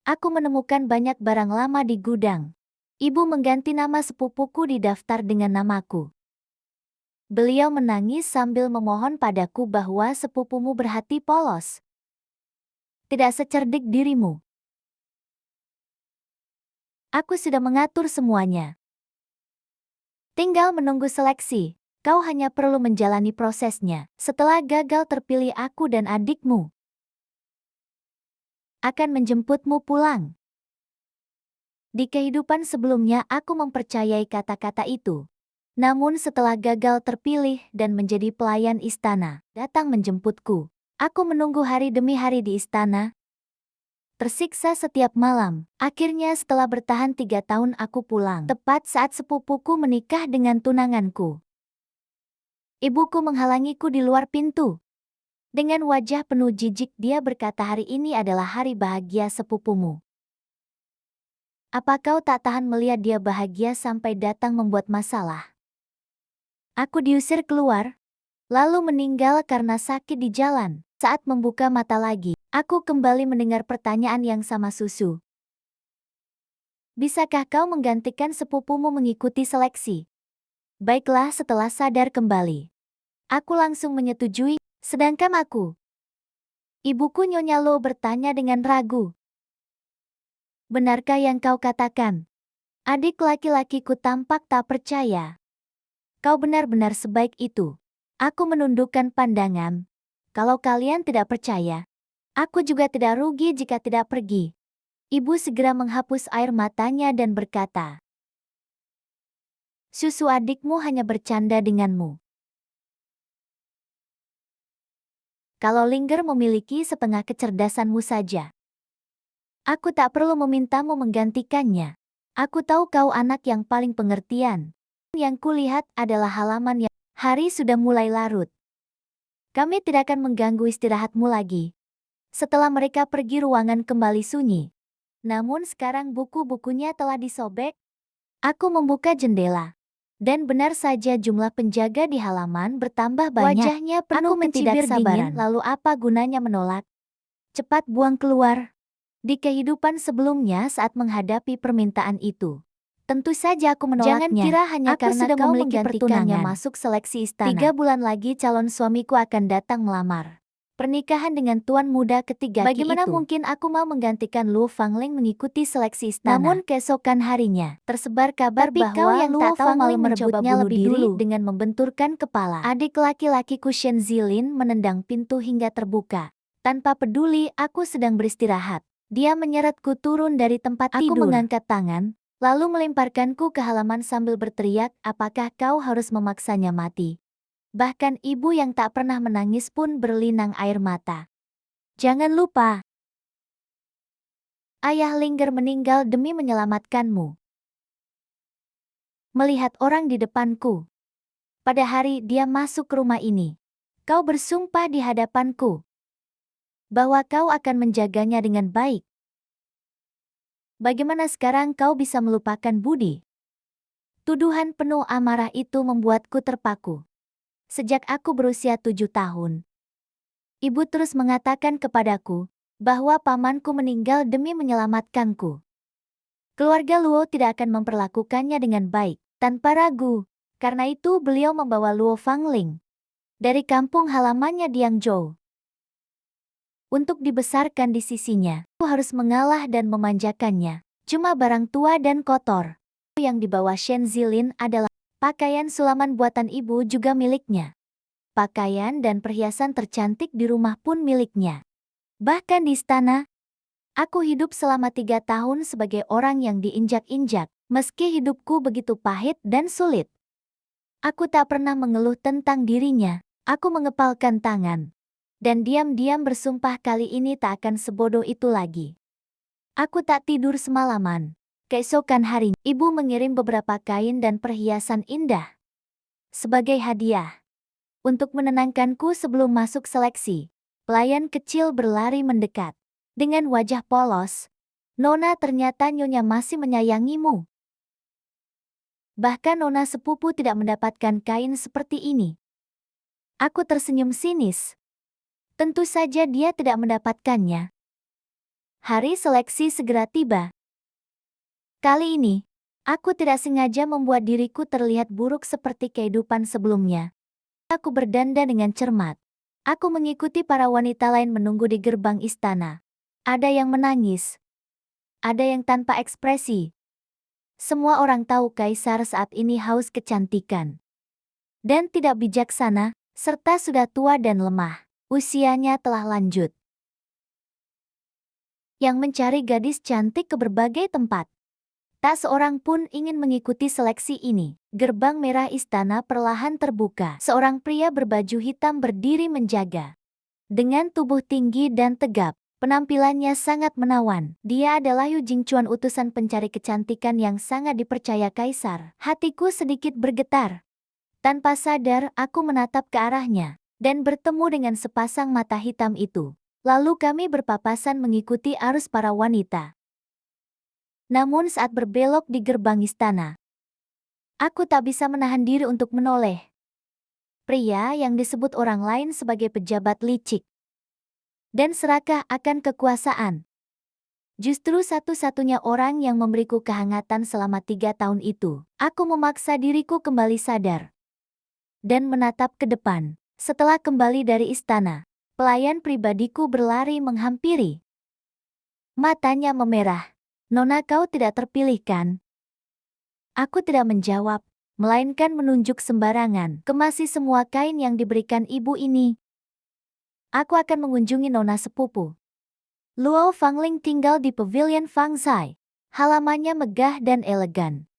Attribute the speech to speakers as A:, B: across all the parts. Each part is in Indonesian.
A: Aku menemukan banyak barang lama di gudang. Ibu mengganti nama sepupuku di daftar dengan namaku. Beliau menangis sambil memohon padaku bahwa sepupumu berhati polos. Tidak secerdik dirimu. Aku sudah mengatur semuanya. Tinggal menunggu seleksi. Kau hanya perlu menjalani prosesnya. Setelah gagal terpilih, aku dan adikmu akan menjemputmu pulang. Di kehidupan sebelumnya aku mempercayai kata-kata itu. Namun setelah gagal terpilih dan menjadi pelayan istana, datang menjemputku. Aku menunggu hari demi hari di istana, tersiksa setiap malam. Akhirnya setelah bertahan 3 tahun aku pulang. Tepat saat sepupuku menikah dengan tunanganku. Ibuku menghalangiku di luar pintu. Dengan wajah penuh jijik dia berkata, hari ini adalah hari bahagia sepupumu. Apa kau tak tahan melihat dia bahagia sampai datang membuat masalah? Aku diusir keluar, lalu meninggal karena sakit di jalan. Saat membuka mata lagi, aku kembali mendengar pertanyaan yang sama, Susu. Bisakah kau menggantikan sepupumu mengikuti seleksi? Baiklah, setelah sadar kembali, aku langsung menyetujui, sedangkan aku. Ibuku Nyonya Lo bertanya dengan ragu. Benarkah yang kau katakan? Adik laki-lakiku tampak tak percaya. Kau benar-benar sebaik itu. Aku menundukkan pandangan. Kalau kalian tidak percaya, aku juga tidak rugi jika tidak pergi. Ibu segera menghapus air matanya dan berkata, Susu, adikmu hanya bercanda denganmu. Kalau Lingger memiliki setengah kecerdasanmu saja, aku tak perlu memintamu menggantikannya. Aku tahu kau anak yang paling pengertian. Yang kulihat adalah halaman yang hari sudah mulai larut. Kami tidak akan mengganggu istirahatmu lagi. Setelah mereka pergi, ruangan kembali sunyi. Namun sekarang buku-bukunya telah disobek. Aku membuka jendela. Dan benar saja jumlah penjaga di halaman bertambah banyak. Wajahnya penuh ketidaksabaran. Lalu apa gunanya menolak? Cepat buang keluar. Di kehidupan sebelumnya saat menghadapi permintaan itu, tentu saja aku menolaknya. Jangan kira hanya aku karena sudah kau menggantikannya masuk seleksi istana. 3 bulan lagi calon suamiku akan datang melamar. Pernikahan dengan tuan muda ketiga Bagaimana mungkin aku mau menggantikan Luo Fangling mengikuti seleksi istana? Namun keesokan harinya, tersebar kabar bahwa yang Luo Fangling merebutnya lebih dulu dengan membenturkan kepala. Adik laki-lakiku Shen Zilin menendang pintu hingga terbuka. Tanpa peduli aku sedang beristirahat, dia menyeretku turun dari tempat tidur. Aku mengangkat tangan, lalu melemparkanku ke halaman sambil berteriak, apakah kau harus memaksanya mati? Bahkan ibu yang tak pernah menangis pun berlinang air mata. Jangan lupa, ayah Lingger meninggal demi menyelamatkanmu. Melihat orang di depanku, pada hari dia masuk ke rumah ini, kau bersumpah di hadapanku bahwa kau akan menjaganya dengan baik. Bagaimana sekarang kau bisa melupakan budi? Tuduhan penuh amarah itu membuatku terpaku. Sejak aku berusia 7 tahun, ibu terus mengatakan kepadaku bahwa pamanku meninggal demi menyelamatkanku. Keluarga Luo tidak akan memperlakukannya dengan baik, tanpa ragu. Karena itu beliau membawa Luo Fangling dari kampung halamannya di Yangzhou untuk dibesarkan di sisinya. Aku harus mengalah dan memanjakannya. Cuma barang tua dan kotor. Yang dibawa Shen Zilin adalah pakaian sulaman buatan ibu juga miliknya. Pakaian dan perhiasan tercantik di rumah pun miliknya. Bahkan di istana, aku hidup selama 3 tahun sebagai orang yang diinjak-injak. Meski hidupku begitu pahit dan sulit, aku tak pernah mengeluh tentang dirinya. Aku mengepalkan tangan dan diam-diam bersumpah kali ini tak akan sebodoh itu lagi. Aku tak tidur semalaman. Keesokan harinya, ibu mengirim beberapa kain dan perhiasan indah sebagai hadiah untuk menenangkanku sebelum masuk seleksi. Pelayan kecil berlari mendekat. Dengan wajah polos, Nona, ternyata Nyonya masih menyayangimu. Bahkan Nona sepupu tidak mendapatkan kain seperti ini. Aku tersenyum sinis. Tentu saja dia tidak mendapatkannya. Hari seleksi segera tiba. Kali ini, aku tidak sengaja membuat diriku terlihat buruk seperti kehidupan sebelumnya. Aku berdandan dengan cermat. Aku mengikuti para wanita lain menunggu di gerbang istana. Ada yang menangis. Ada yang tanpa ekspresi. Semua orang tahu kaisar saat ini haus kecantikan. Dan tidak bijaksana, serta sudah tua dan lemah. Usianya telah lanjut. Yang mencari gadis cantik ke berbagai tempat. Tak seorang pun ingin mengikuti seleksi ini. Gerbang merah istana perlahan terbuka. Seorang pria berbaju hitam berdiri menjaga. Dengan tubuh tinggi dan tegap, penampilannya sangat menawan. Dia adalah Yu Jingchuan, utusan pencari kecantikan yang sangat dipercaya kaisar. Hatiku sedikit bergetar. Tanpa sadar, aku menatap ke arahnya dan bertemu dengan sepasang mata hitam itu. Lalu kami berpapasan mengikuti arus para wanita. Namun saat berbelok di gerbang istana, aku tak bisa menahan diri untuk menoleh. Pria yang disebut orang lain sebagai pejabat licik dan serakah akan kekuasaan. Justru satu-satunya orang yang memberiku kehangatan selama 3 tahun itu. Aku memaksa diriku kembali sadar dan menatap ke depan. Setelah kembali dari istana, pelayan pribadiku berlari menghampiri. Matanya memerah. Nona, kau tidak terpilih kan? Aku tidak menjawab, melainkan menunjuk sembarangan ke masih semua kain yang diberikan ibu ini. Aku akan mengunjungi nona sepupu. Luo Fangling tinggal di Pavilion Fangzai. Halamannya megah dan elegan.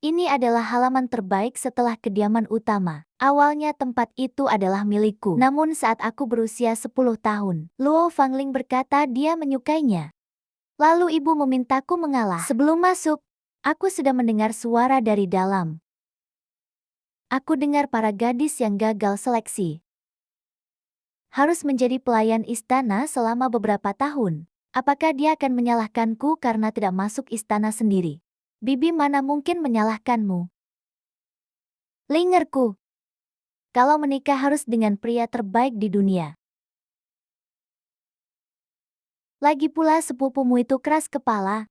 A: Ini adalah halaman terbaik setelah kediaman utama. Awalnya tempat itu adalah milikku. Namun saat aku berusia 10 tahun, Luo Fangling berkata dia menyukainya. Lalu ibu memintaku mengalah. Sebelum masuk, aku sudah mendengar suara dari dalam. Aku dengar para gadis yang gagal seleksi harus menjadi pelayan istana selama beberapa tahun. Apakah dia akan menyalahkanku karena tidak masuk istana sendiri? Bibi mana mungkin menyalahkanmu? Lingerku. Kalau menikah harus dengan pria terbaik di dunia. Lagi pula sepupumu itu keras kepala.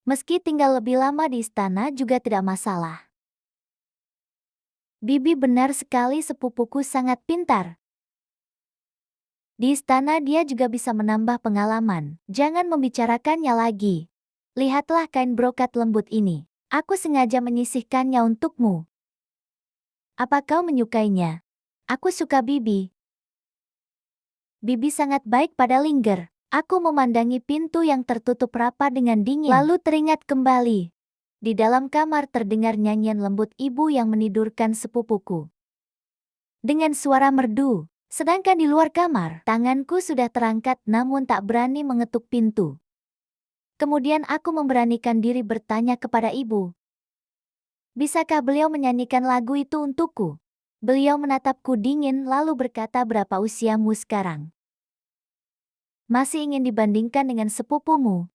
A: Meski tinggal lebih lama di istana juga tidak masalah. Bibi benar sekali, sepupuku sangat pintar. Di istana dia juga bisa menambah pengalaman. Jangan membicarakannya lagi. Lihatlah kain brokat lembut ini. Aku sengaja menyisihkannya untukmu. Apa kau menyukainya? Aku suka Bibi. Bibi sangat baik pada Linger. Aku memandangi pintu yang tertutup rapat dengan dingin. Lalu teringat kembali. Di dalam kamar terdengar nyanyian lembut ibu yang menidurkan sepupuku. Dengan suara merdu. Sedangkan di luar kamar, tanganku sudah terangkat namun tak berani mengetuk pintu. Kemudian aku memberanikan diri bertanya kepada ibu. Bisakah beliau menyanyikan lagu itu untukku? Beliau menatapku dingin lalu berkata, berapa usiamu sekarang? Masih ingin dibandingkan dengan sepupumu.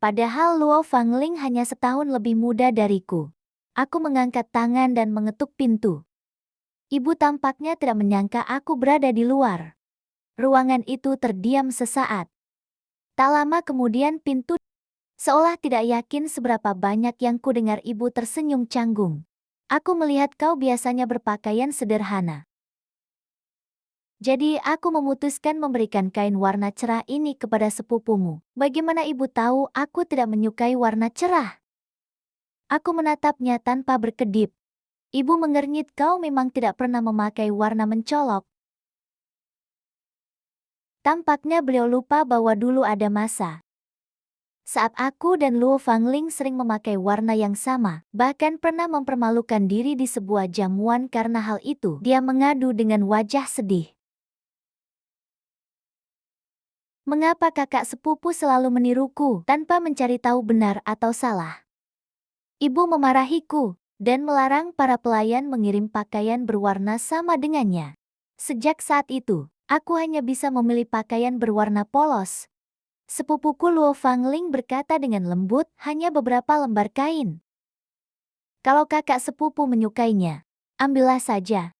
A: Padahal Luo Fangling hanya setahun lebih muda dariku. Aku mengangkat tangan dan mengetuk pintu. Ibu tampaknya tidak menyangka aku berada di luar. Ruangan itu terdiam sesaat. Tak lama kemudian pintu. Seolah tidak yakin seberapa banyak yang ku dengar, ibu tersenyum canggung. Aku melihat kau biasanya berpakaian sederhana. Jadi aku memutuskan memberikan kain warna cerah ini kepada sepupumu. Bagaimana ibu tahu aku tidak menyukai warna cerah? Aku menatapnya tanpa berkedip. Ibu mengernyit, kau memang tidak pernah memakai warna mencolok. Tampaknya beliau lupa bahwa dulu ada masa saat aku dan Luo Fangling sering memakai warna yang sama, bahkan pernah mempermalukan diri di sebuah jamuan karena hal itu. Dia mengadu dengan wajah sedih. Mengapa kakak sepupu selalu meniruku tanpa mencari tahu benar atau salah? Ibu memarahiku dan melarang para pelayan mengirim pakaian berwarna sama dengannya. Sejak saat itu, aku hanya bisa memilih pakaian berwarna polos. Sepupuku Luo Fangling berkata dengan lembut, hanya beberapa lembar kain. Kalau kakak sepupu menyukainya, ambillah saja.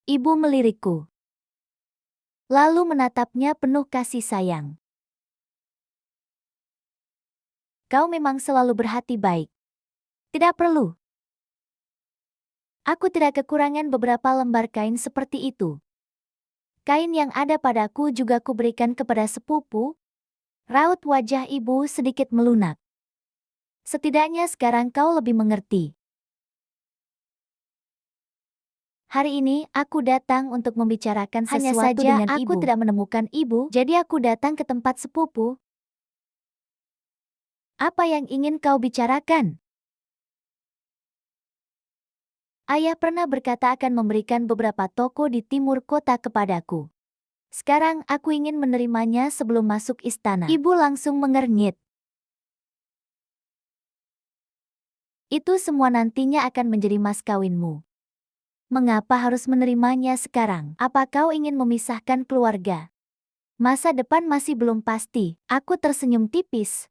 A: Ibu melirikku. Lalu menatapnya penuh kasih sayang. Kau memang selalu berhati baik. Tidak perlu. Aku tidak kekurangan beberapa lembar kain seperti itu. Kain yang ada padaku juga kuberikan kepada sepupu. Raut wajah ibu sedikit melunak. Setidaknya sekarang kau lebih mengerti. Hari ini aku datang untuk membicarakan
B: Hanya
A: sesuatu
B: saja
A: dengan
B: aku
A: ibu.
B: tidak
A: Menemukan ibu, jadi aku datang ke tempat sepupu. Apa yang ingin kau bicarakan? Ayah pernah berkata akan memberikan beberapa toko di timur kota kepadaku. Sekarang aku ingin menerimanya sebelum masuk istana. Ibu langsung mengernyit. Itu semua nantinya akan menjadi mas kawinmu. Mengapa harus menerimanya sekarang? Apa kau ingin memisahkan keluarga? Masa depan masih belum pasti. Aku tersenyum tipis.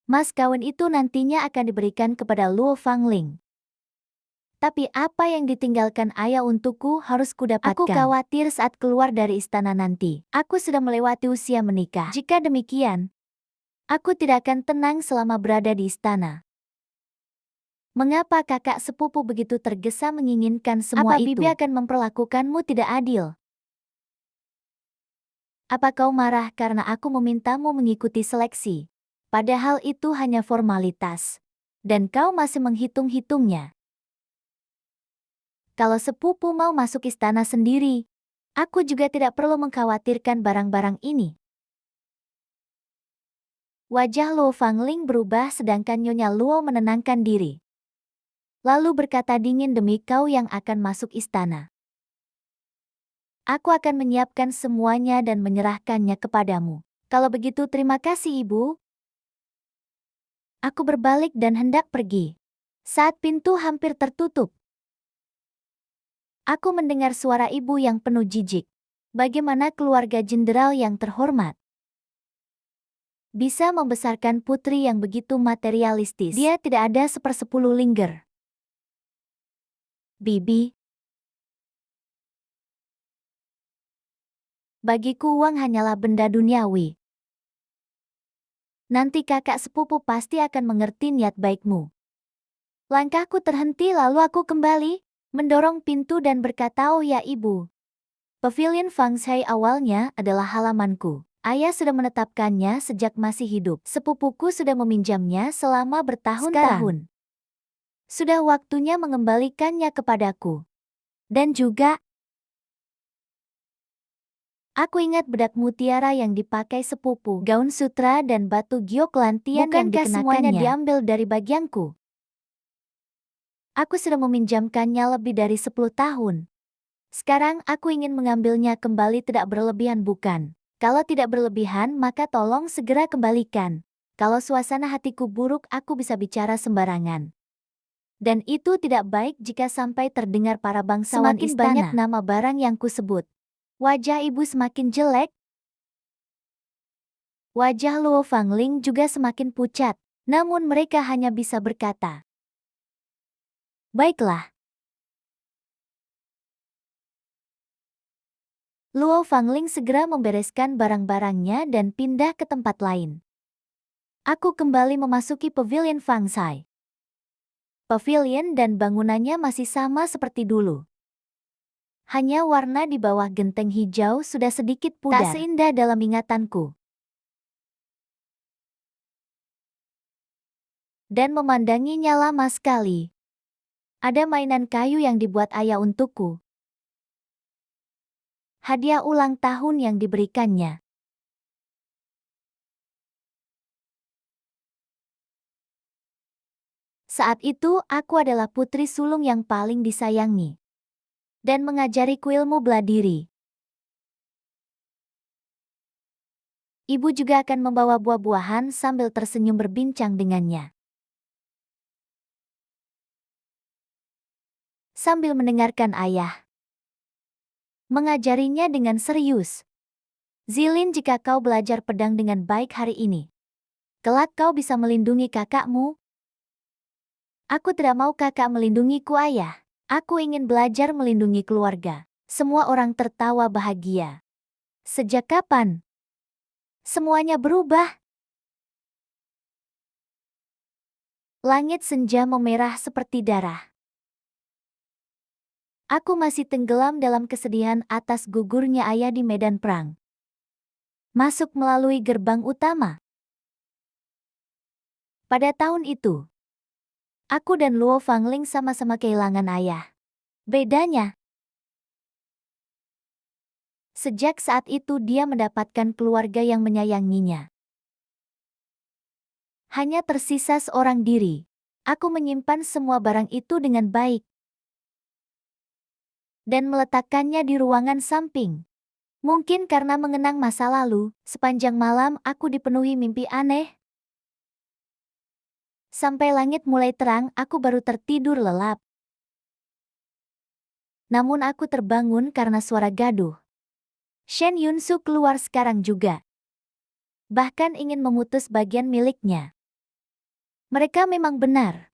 A: Mas kawin itu nantinya akan diberikan kepada Luo Fangling. Tapi apa yang ditinggalkan ayah untukku harus kudapatkan. Aku khawatir saat keluar dari istana nanti. Aku sudah melewati usia menikah. Jika demikian, aku tidak akan tenang selama berada di istana. Mengapa kakak sepupu begitu tergesa menginginkan semua itu? Apa bibi akan memperlakukanmu tidak adil? Apa kau marah karena aku memintamu mengikuti seleksi? Padahal itu hanya formalitas. Dan kau masih menghitung-hitungnya. Kalau sepupu mau masuk istana sendiri, aku juga tidak perlu mengkhawatirkan barang-barang ini. Wajah Luo Fangling berubah sedangkan Nyonya Luo menenangkan diri. Lalu berkata dingin, demi kau yang akan masuk istana. Aku akan menyiapkan semuanya dan menyerahkannya kepadamu. Kalau begitu terima kasih ibu. Aku berbalik dan hendak pergi. Saat pintu hampir tertutup, aku mendengar suara ibu yang penuh jijik. Bagaimana keluarga jenderal yang terhormat bisa membesarkan putri yang begitu materialistis? Dia tidak ada 1/10 lingger. Bibi, bagiku uang hanyalah benda duniawi. Nanti kakak sepupu pasti akan mengerti niat baikmu. Langkahku terhenti lalu aku kembali, mendorong pintu dan berkata, oh ya ibu. Pavilion Fangshui awalnya adalah halamanku. Ayah sudah menetapkannya sejak masih hidup. Sepupuku sudah meminjamnya selama bertahun-tahun. Sudah waktunya mengembalikannya kepadaku. Dan juga, aku ingat bedak mutiara yang dipakai sepupu, gaun sutra dan batu giok lantian yang dikenakannya. Bukankah semuanya diambil dari bagianku? Aku sudah meminjamkannya lebih dari 10 tahun. Sekarang aku ingin mengambilnya kembali, tidak berlebihan bukan? Kalau tidak berlebihan maka tolong segera kembalikan. Kalau suasana hatiku buruk aku bisa bicara sembarangan. Dan itu tidak baik jika sampai terdengar para bangsawan istana. Semakin banyak nama barang yang kusebut. Wajah ibu semakin jelek. Wajah Luo Fangling juga semakin pucat. Namun mereka hanya bisa berkata, baiklah. Luo Fangling segera membereskan barang-barangnya dan pindah ke tempat lain. Aku kembali memasuki Pavilion Fangshui. Pavilion dan bangunannya masih sama seperti dulu. Hanya warna di bawah genteng hijau sudah sedikit pudar. Tak seindah dalam ingatanku. Dan memandanginya lama sekali. Ada mainan kayu yang dibuat ayah untukku. Hadiah ulang tahun yang diberikannya. Saat itu aku adalah putri sulung yang paling disayangi. Dan mengajariku ilmu bela diri. Ibu juga akan membawa buah-buahan sambil tersenyum berbincang dengannya. Sambil mendengarkan ayah mengajarinya dengan serius. Zilin, jika kau belajar pedang dengan baik hari ini, kelak kau bisa melindungi kakakmu. Aku tidak mau kakak melindungiku ayah. Aku ingin belajar melindungi keluarga. Semua orang tertawa bahagia. Sejak kapan semuanya berubah? Langit senja memerah seperti darah. Aku masih tenggelam dalam kesedihan atas gugurnya ayah di medan perang. Masuk melalui gerbang utama. Pada tahun itu, aku dan Luo Fangling sama-sama kehilangan ayah. Bedanya, sejak saat itu dia mendapatkan keluarga yang menyayanginya. Hanya tersisa seorang diri. Aku menyimpan semua barang itu dengan baik dan meletakkannya di ruangan samping. Mungkin karena mengenang masa lalu, sepanjang malam aku dipenuhi mimpi aneh. Sampai langit mulai terang, aku baru tertidur lelap. Namun aku terbangun karena suara gaduh. Shen Yunsu keluar sekarang juga. Bahkan ingin memutus bagian miliknya. Mereka memang benar.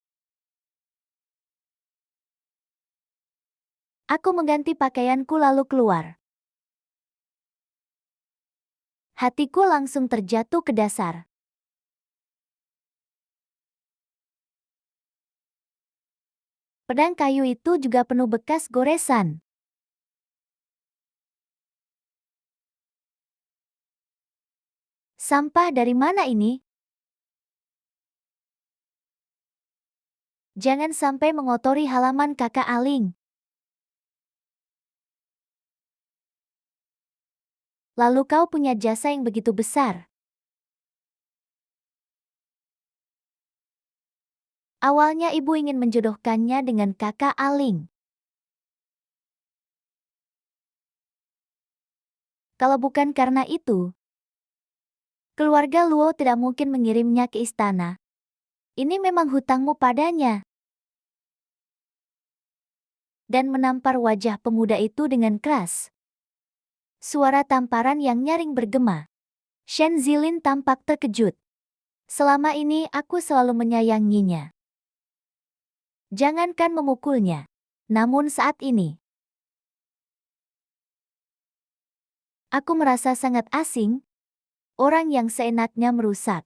A: Aku mengganti pakaianku lalu keluar. Hatiku langsung terjatuh ke dasar. Pedang kayu itu juga penuh bekas goresan. Sampah dari mana ini? Jangan sampai mengotori halaman kakak Aling. Lalu kau punya jasa yang begitu besar. Awalnya ibu ingin menjodohkannya dengan kakak Aling. Kalau bukan karena itu, keluarga Luo tidak mungkin mengirimnya ke istana. Ini memang hutangmu padanya. Dan menampar wajah pemuda itu dengan keras. Suara tamparan yang nyaring bergema. Shen Zilin tampak terkejut. Selama ini aku selalu menyayanginya. Jangankan memukulnya. Namun saat ini, aku merasa sangat asing. Orang yang seenaknya merusak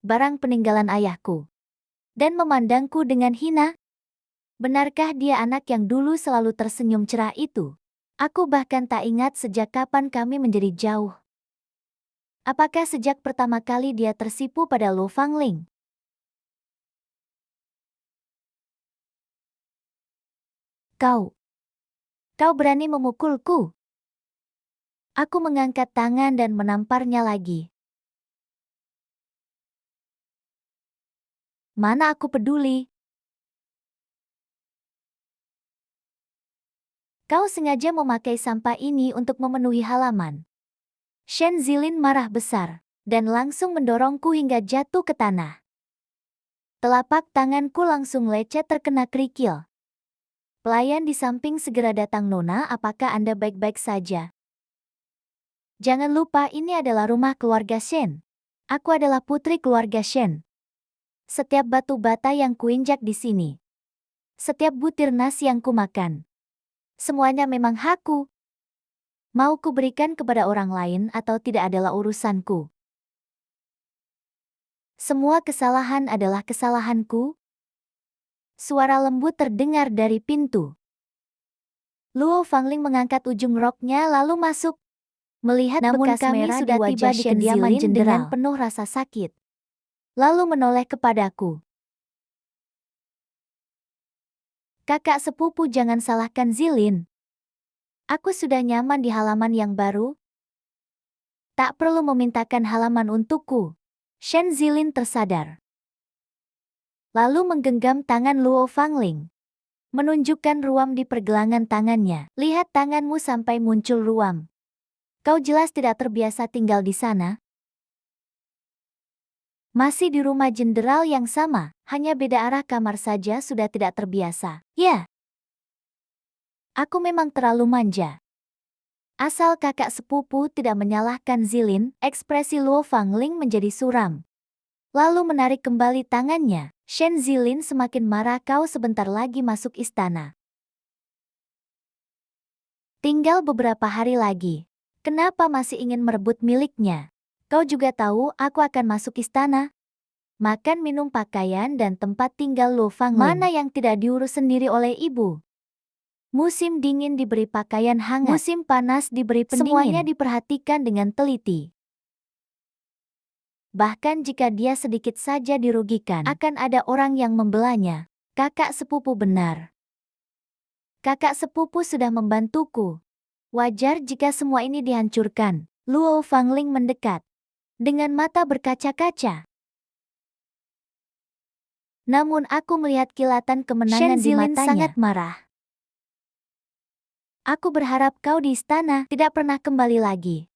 A: barang peninggalan ayahku. Dan memandangku dengan hina. Benarkah dia anak yang dulu selalu tersenyum cerah itu? Aku bahkan tak ingat sejak kapan kami menjadi jauh. Apakah sejak pertama kali dia tersipu pada Lu Fangling? Kau berani memukulku? Aku mengangkat tangan dan menamparnya lagi. Mana aku peduli? Kau sengaja memakai sampah ini untuk memenuhi halaman. Shen Zilin marah besar, dan langsung mendorongku hingga jatuh ke tanah. Telapak tanganku langsung lecet terkena kerikil. Pelayan di samping segera datang. Nona, apakah Anda baik-baik saja? Jangan lupa ini adalah rumah keluarga Shen. Aku adalah putri keluarga Shen. Setiap batu bata yang kuinjak di sini. Setiap butir nasi yang kumakan. Semuanya memang hakku. Mau kuberikan kepada orang lain atau tidak adalah urusanku. Semua kesalahan adalah kesalahanku. Suara lembut terdengar dari pintu. Luo Fangling mengangkat ujung roknya lalu masuk. Melihat bekas merah sudah tiba di kediaman jenderal dengan penuh rasa sakit. Lalu menoleh kepadaku. Kakak sepupu, jangan salahkan Zilin. Aku sudah nyaman di halaman yang baru. Tak perlu memintakan halaman untukku. Shen Zilin tersadar. Lalu menggenggam tangan Luo Fangling. Menunjukkan ruam di pergelangan tangannya. Lihat tanganmu sampai muncul ruam. Kau jelas tidak terbiasa tinggal di sana. Masih di rumah jenderal yang sama, hanya beda arah kamar saja sudah tidak terbiasa. Ya. Aku memang terlalu manja. Asal kakak sepupu tidak menyalahkan Zilin, ekspresi Luo Fangling menjadi suram. Lalu menarik kembali tangannya. Shen Zilin semakin marah. Kau sebentar lagi masuk istana. Tinggal beberapa hari lagi. Kenapa masih ingin merebut miliknya? Kau juga tahu aku akan masuk istana. makan minum pakaian dan tempat tinggal Luo Fangling. Mana yang tidak diurus sendiri oleh ibu? Musim dingin diberi pakaian hangat, musim panas diberi pendingin. Semuanya diperhatikan dengan teliti. Bahkan jika dia sedikit saja dirugikan, akan ada orang yang membelanya. Kakak sepupu benar. Kakak sepupu sudah membantuku. Wajar jika semua ini dihancurkan. Luo Fangling mendekat. Dengan mata berkaca-kaca. Namun aku melihat kilatan kemenangan di matanya. Sangat marah. Aku berharap kau di istana tidak pernah kembali lagi.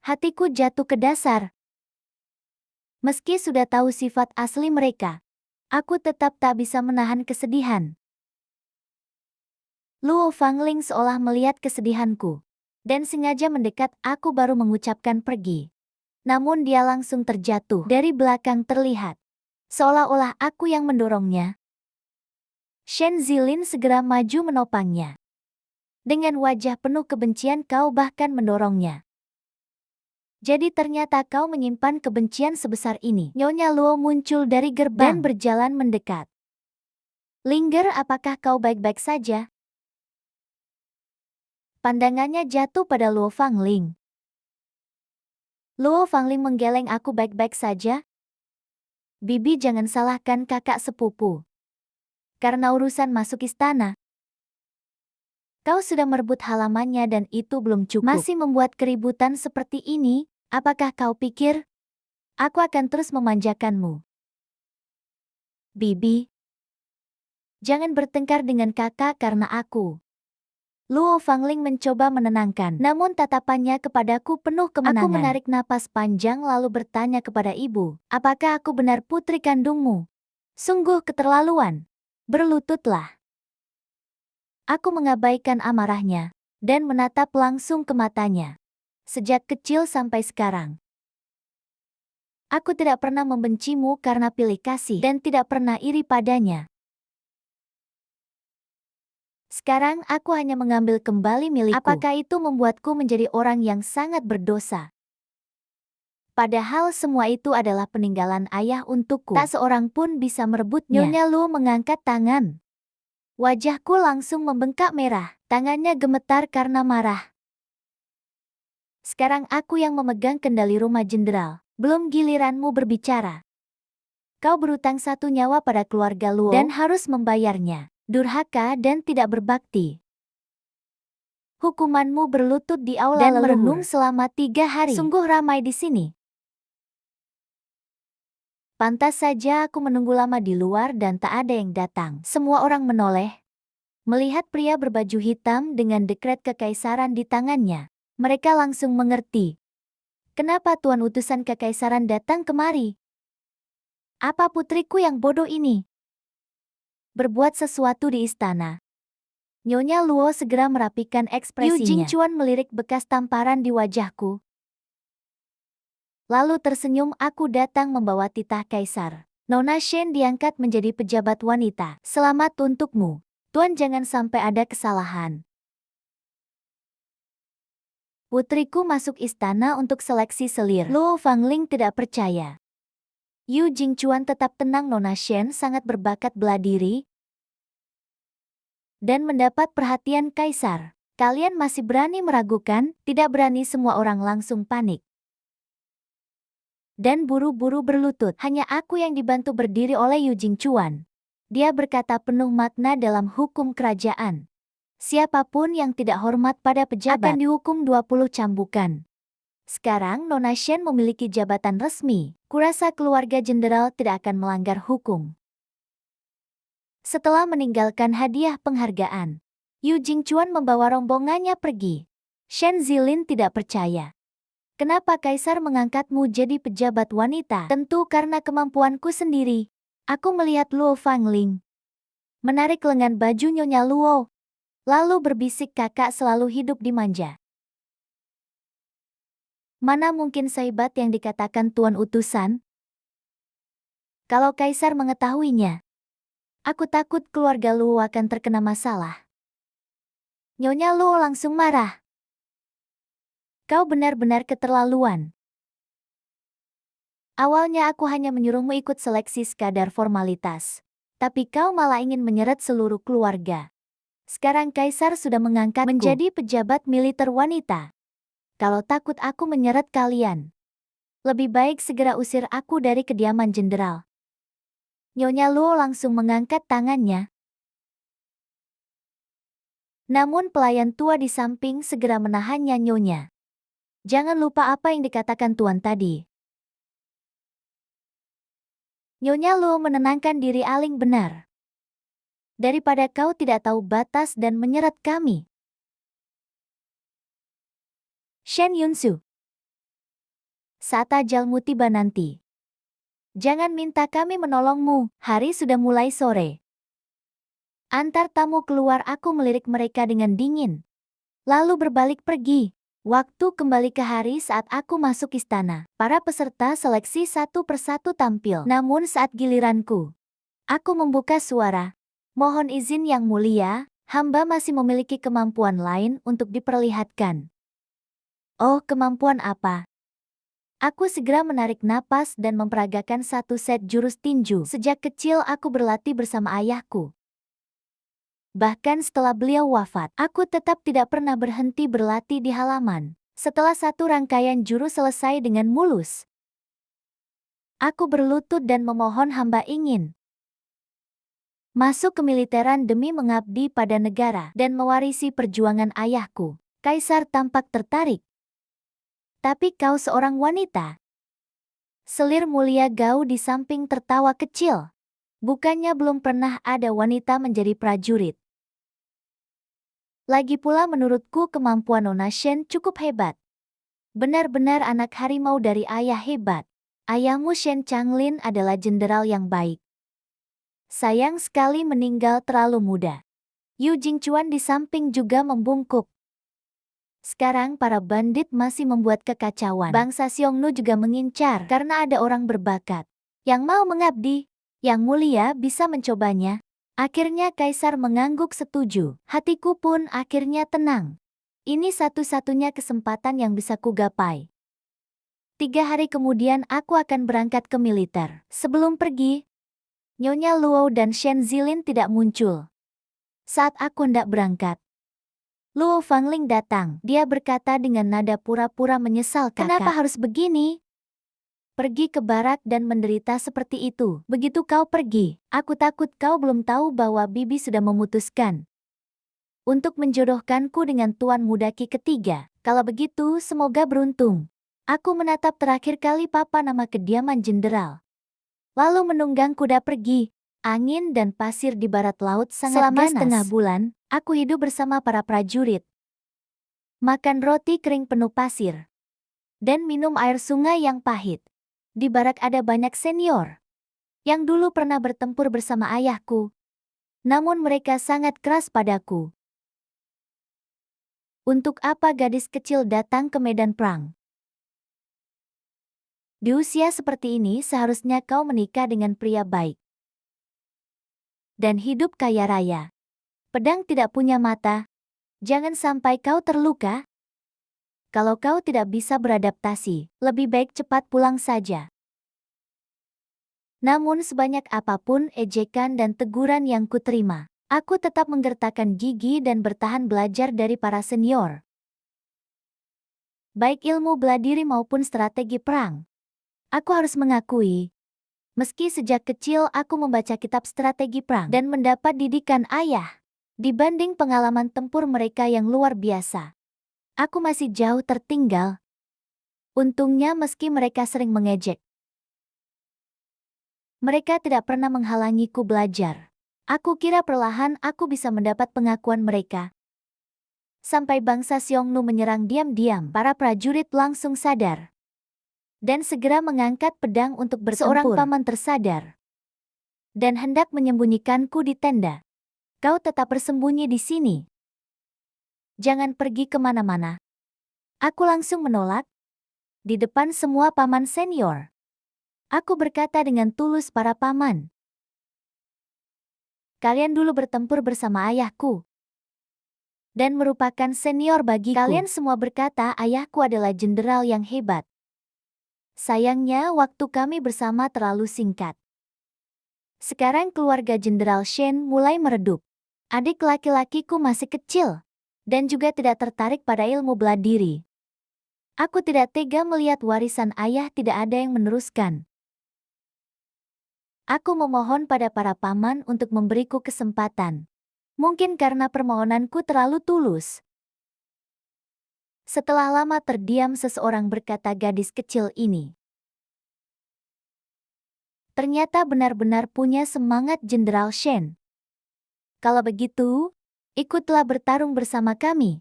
A: Hatiku jatuh ke dasar. Meski sudah tahu sifat asli mereka, aku tetap tak bisa menahan kesedihan. Luo Fangling seolah melihat kesedihanku, dan sengaja mendekat. Aku baru mengucapkan pergi. Namun dia langsung terjatuh. Dari belakang terlihat, seolah-olah aku yang mendorongnya. Shen Zilin segera maju menopangnya. Dengan wajah penuh kebencian kau bahkan mendorongnya. Jadi ternyata kau menyimpan kebencian sebesar ini. Nyonya Luo muncul dari gerbang dan berjalan mendekat. Linger, apakah kau baik-baik saja? Pandangannya jatuh pada Luo Fangling. Luo Fangling menggeleng, aku baik-baik saja? Bibi, jangan salahkan kakak sepupu. Karena urusan masuk istana, kau sudah merebut halamannya dan itu belum cukup. Masih membuat keributan seperti ini, apakah kau pikir aku akan terus memanjakanmu? Bibi, jangan bertengkar dengan kakak karena aku. Luo Fangling mencoba menenangkan, namun tatapannya kepadaku penuh kemenangan. Aku menarik napas panjang lalu bertanya kepada ibu, apakah aku benar putri kandungmu? Sungguh keterlaluan. Berlututlah. Aku mengabaikan amarahnya dan menatap langsung ke matanya. Sejak kecil sampai sekarang, aku tidak pernah membencimu karena pilih kasih dan tidak pernah iri padanya. Sekarang aku hanya mengambil kembali milikku. Apakah itu membuatku menjadi orang yang sangat berdosa? Padahal semua itu adalah peninggalan ayah untukku. Tak seorang pun bisa merebutnya. Nyonya Luo mengangkat tangan. Wajahku langsung membengkak merah. Tangannya gemetar karena marah. Sekarang aku yang memegang kendali rumah jenderal. Belum giliranmu berbicara. Kau berutang 1 nyawa pada keluarga Luo dan harus membayarnya. Durhaka dan tidak berbakti. Hukumanmu berlutut di aula dan merenung selama 3 hari. Sungguh ramai di sini. Pantas saja aku menunggu lama di luar dan tak ada yang datang. Semua orang menoleh. Melihat pria berbaju hitam dengan dekret kekaisaran di tangannya, mereka langsung mengerti. Kenapa tuan utusan kekaisaran datang kemari? Apa putriku yang bodoh ini berbuat sesuatu di istana? Nyonya Luo segera merapikan ekspresinya. Yu Jingchuan melirik bekas tamparan di wajahku. Lalu tersenyum, aku datang membawa titah kaisar. Nona Shen diangkat menjadi pejabat wanita. Selamat untukmu. Tuan, jangan sampai ada kesalahan. Putriku masuk istana untuk seleksi selir. Luo Fangling tidak percaya. Yu Jingchuan tetap tenang. Nona Shen sangat berbakat bela diri dan mendapat perhatian kaisar. Kalian masih berani meragukan? Tidak berani, semua orang langsung panik. Dan buru-buru berlutut. Hanya aku yang dibantu berdiri oleh Yu Jingchuan. Dia berkata penuh makna dalam hukum kerajaan. Siapapun yang tidak hormat pada pejabat akan dihukum 20 cambukan. Sekarang Nona Shen memiliki jabatan resmi. Kurasa keluarga jenderal tidak akan melanggar hukum. Setelah meninggalkan hadiah penghargaan, Yu Jingchuan membawa rombongannya pergi. Shen Zilin tidak percaya. Kenapa kaisar mengangkatmu jadi pejabat wanita? Tentu karena kemampuanku sendiri. Aku melihat Luo Fangling menarik lengan baju Nyonya Luo, lalu berbisik, kakak selalu hidup dimanja. Mana mungkin sehebat yang dikatakan tuan utusan? Kalau kaisar mengetahuinya, aku takut keluarga Luo akan terkena masalah. Nyonya Luo langsung marah. Kau benar-benar keterlaluan. Awalnya aku hanya menyuruhmu ikut seleksi sekadar formalitas. Tapi kau malah ingin menyeret seluruh keluarga. Sekarang Kaisar sudah mengangkatku menjadi pejabat militer wanita. Kalau takut aku menyeret kalian, lebih baik segera usir aku dari kediaman jenderal. Nyonya Luo langsung mengangkat tangannya. Namun pelayan tua di samping segera menahannya. Nyonya, jangan lupa apa yang dikatakan Tuan tadi. Nyonya Luo menenangkan diri. Aling benar. Daripada kau tidak tahu batas dan menyeret kami. Shen Yunsu, saat ajalmu tiba nanti, jangan minta kami menolongmu. Hari sudah mulai sore. Antar tamu keluar. Aku melirik mereka dengan dingin. Lalu berbalik pergi. Waktu kembali ke hari saat aku masuk istana. Para peserta seleksi satu persatu tampil. Namun saat giliranku, aku membuka suara. Mohon izin Yang Mulia, hamba masih memiliki kemampuan lain untuk diperlihatkan. Oh, kemampuan apa? Aku segera menarik napas dan memperagakan satu set jurus tinju. Sejak kecil aku berlatih bersama ayahku. Bahkan setelah beliau wafat, aku tetap tidak pernah berhenti berlatih di halaman. Setelah satu rangkaian jurus selesai dengan mulus, aku berlutut dan memohon hamba ingin masuk kemiliteran demi mengabdi pada negara dan mewarisi perjuangan ayahku. Kaisar tampak tertarik. Tapi kau seorang wanita. Selir mulia Gao di samping tertawa kecil. Bukannya belum pernah ada wanita menjadi prajurit. Lagi pula menurutku kemampuan Nona Shen cukup hebat. Benar-benar anak harimau dari ayah hebat. Ayahmu Shen Changlin adalah jenderal yang baik. Sayang sekali meninggal terlalu muda. Yu Jingchuan di samping juga membungkuk. Sekarang para bandit masih membuat kekacauan. Bangsa Xiongnu juga mengincar karena ada orang berbakat yang mau mengabdi. Yang Mulia bisa mencobanya. Akhirnya Kaisar mengangguk setuju. Hatiku pun akhirnya tenang. Ini satu-satunya kesempatan yang bisa kugapai. 3 hari kemudian aku akan berangkat ke militer. Sebelum pergi, Nyonya Luo dan Shen Zilin tidak muncul. Saat aku hendak berangkat, Luo Fangling datang. Dia berkata dengan nada pura-pura menyesal, "Kenapa harus begini? Pergi ke barak dan menderita seperti itu. Begitu kau pergi, aku takut kau belum tahu bahwa Bibi sudah memutuskan untuk menjodohkanku dengan tuan muda Ki ketiga. Kalau begitu, semoga beruntung." Aku menatap terakhir kali papa nama kediaman jenderal. Lalu menunggang kuda pergi. Angin dan pasir di barat laut sangat ganas. Selama setengah bulan, aku hidup bersama para prajurit. Makan roti kering penuh pasir. Dan minum air sungai yang pahit. Di barak ada banyak senior yang dulu pernah bertempur bersama ayahku. Namun mereka sangat keras padaku. Untuk apa gadis kecil datang ke medan perang? Di usia seperti ini seharusnya kau menikah dengan pria baik dan hidup kaya raya. Pedang tidak punya mata. Jangan sampai kau terluka. Kalau kau tidak bisa beradaptasi, lebih baik cepat pulang saja. Namun sebanyak apapun ejekan dan teguran yang kuterima, aku tetap menggertakkan gigi dan bertahan belajar dari para senior. Baik ilmu bela diri maupun strategi perang. Aku harus mengakui, meski sejak kecil aku membaca kitab strategi perang dan mendapat didikan ayah, dibanding pengalaman tempur mereka yang luar biasa, aku masih jauh tertinggal. Untungnya meski mereka sering mengejek, mereka tidak pernah menghalangiku belajar. Aku kira perlahan aku bisa mendapat pengakuan mereka. Sampai bangsa Xiongnu menyerang diam-diam, para prajurit langsung sadar dan segera mengangkat pedang untuk bertempur. Seorang paman tersadar dan hendak menyembunyikanku di tenda. Kau tetap bersembunyi di sini. Jangan pergi kemana-mana. Aku langsung menolak. Di depan semua paman senior, aku berkata dengan tulus, "Para paman, kalian dulu bertempur bersama ayahku dan merupakan senior bagiku. Kalian semua berkata ayahku adalah jenderal yang hebat. Sayangnya waktu kami bersama terlalu singkat. Sekarang keluarga Jenderal Shen mulai meredup. Adik laki-lakiku masih kecil dan juga tidak tertarik pada ilmu bela diri. Aku tidak tega melihat warisan ayah tidak ada yang meneruskan. Aku memohon pada para paman untuk memberiku kesempatan. Mungkin karena permohonanku terlalu tulus. Setelah lama terdiam, seseorang berkata, gadis kecil ini ternyata benar-benar punya semangat Jenderal Shen. Kalau begitu, ikutlah bertarung bersama kami.